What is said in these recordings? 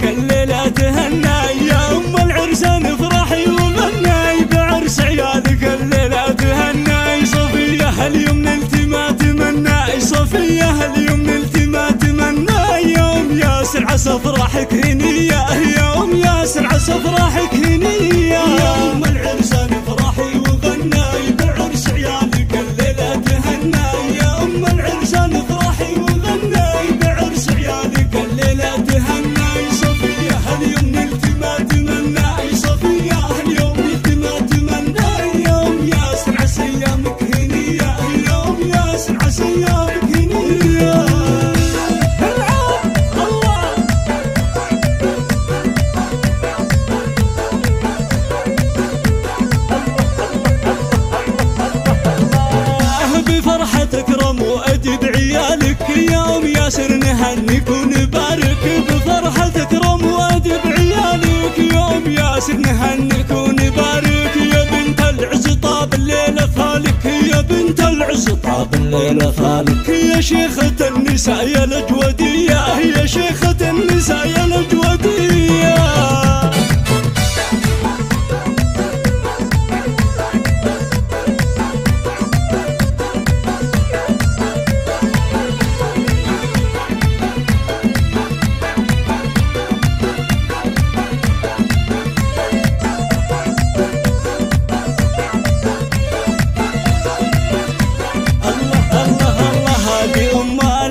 عيالك الليلة تهنى، يا أم العرسان افرحي وغني بعرس عيالك الليلة تهنى. صفية هاليوم نلت ما تمنى، صفية اليوم نلت ما تمنى، يا أم ياسر عسى افراحك هنية، يا أم ياسر عسى افراحك هنية. يا أم العرسان افرحي وغني بعرس عيالك الليلة تهنى، يا أم العرسان افرحي وغني بعرس عيالك الليلة تهنى. صفية اليوم نلت ما تمنى، صفية اليوم نلت ما تمنى، يا أم ياسر عسى ايامك هنية، يا أم ياسر عسى ايامك هنية. تكرم وأدب عيالك يا أم ياسر نهنيك ونبارك، بفرحة تكرم وأدب عيالك يا أم ياسر نهنيك ونبارك. يا بنت العز طاب الليلة فالك، يا بنت العز طاب الليلة فالك، يا شيخة النساء يا الأجودية، يا شيخة النساء يا الأجودية.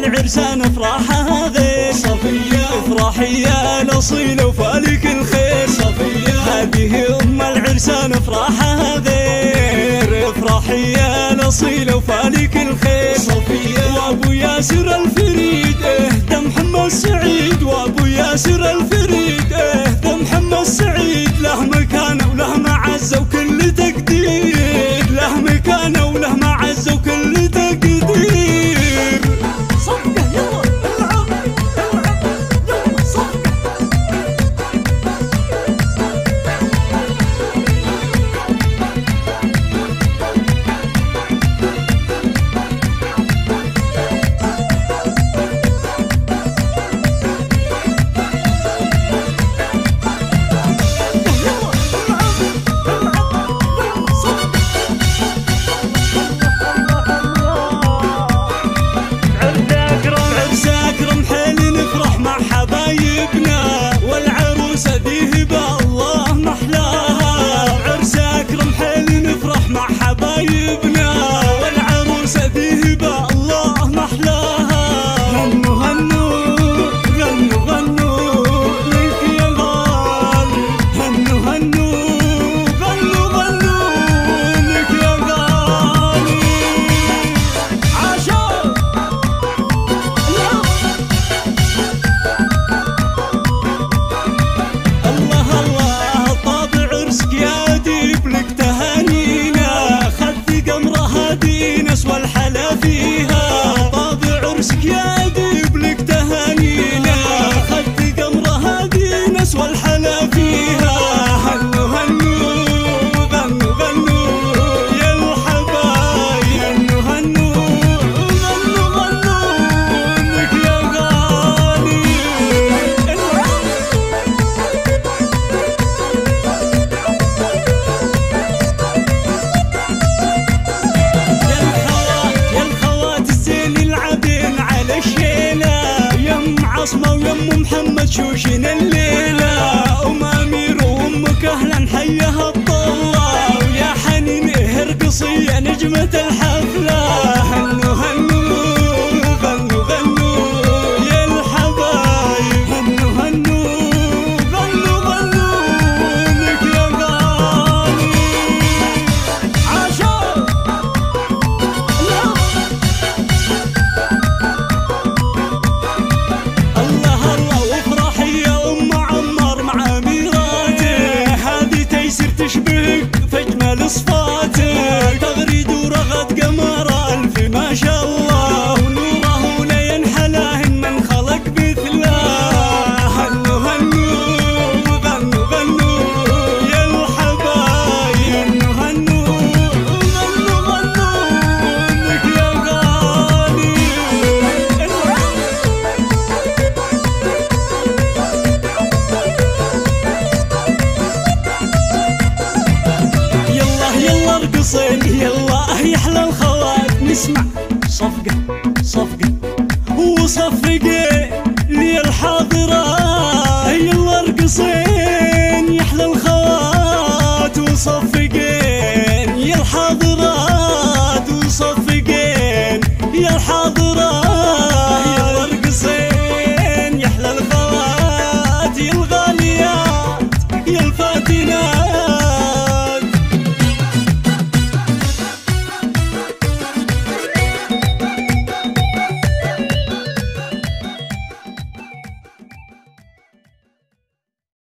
العرسان افراحها غير، صفية افراحي يا الاصيلة وفالك الخير، صفية هذه ام العرسان افراحها غير، افراحي يا الاصيلة وفالك الخير، صفية وابو ياسر الفريد اهدى محمد سعيد، وابو ياسر الفريد اهدى محمد سعيد، له مكانه وله معزة وكل تقدير، له مكانه وله معزة وكل تقدير. والعروسة دي هبة الله محلاها، عرس أكرم حيل نفرح مع حبايبنا، والعروسة دي هبة الله محلاها. غنوا غنوا غنوا غنوا لك يا غالي، غنوا غنوا غنوا غنوا لك يا غالي. عاشور والحلا فيها، طابع عرسك يا ديب لك تهانينا، خدت قمرها دينس والحلا فيها. هنوا هنوا غنوا غنوا يا الحبايب، هنوا هنوا غنوا غنوا لك يا غالي. عصمة ويم محمد شوشين الليلة، أم أمير وأمك أهلا حيها الطلة، ويا حنين هرقصية نجمة الحفلة. هنوا هنوا غنوا غنوا يا الحبايب، هنوا هنوا غنوا غنوا لك يا غالي. عاشور تشبهك في اجمل صفاتك، تغريد ورغد قمر الف ما شاء الله. اسمع صفقة صفقة وصفقة لي الحاضرات، يلا ارقصين يحلى الخوات وصفقين يا الحاضرات وصفقين يا الحاضرات، يلا ارقصين يحلى الخوات يا الغاليات يا الفاتنات.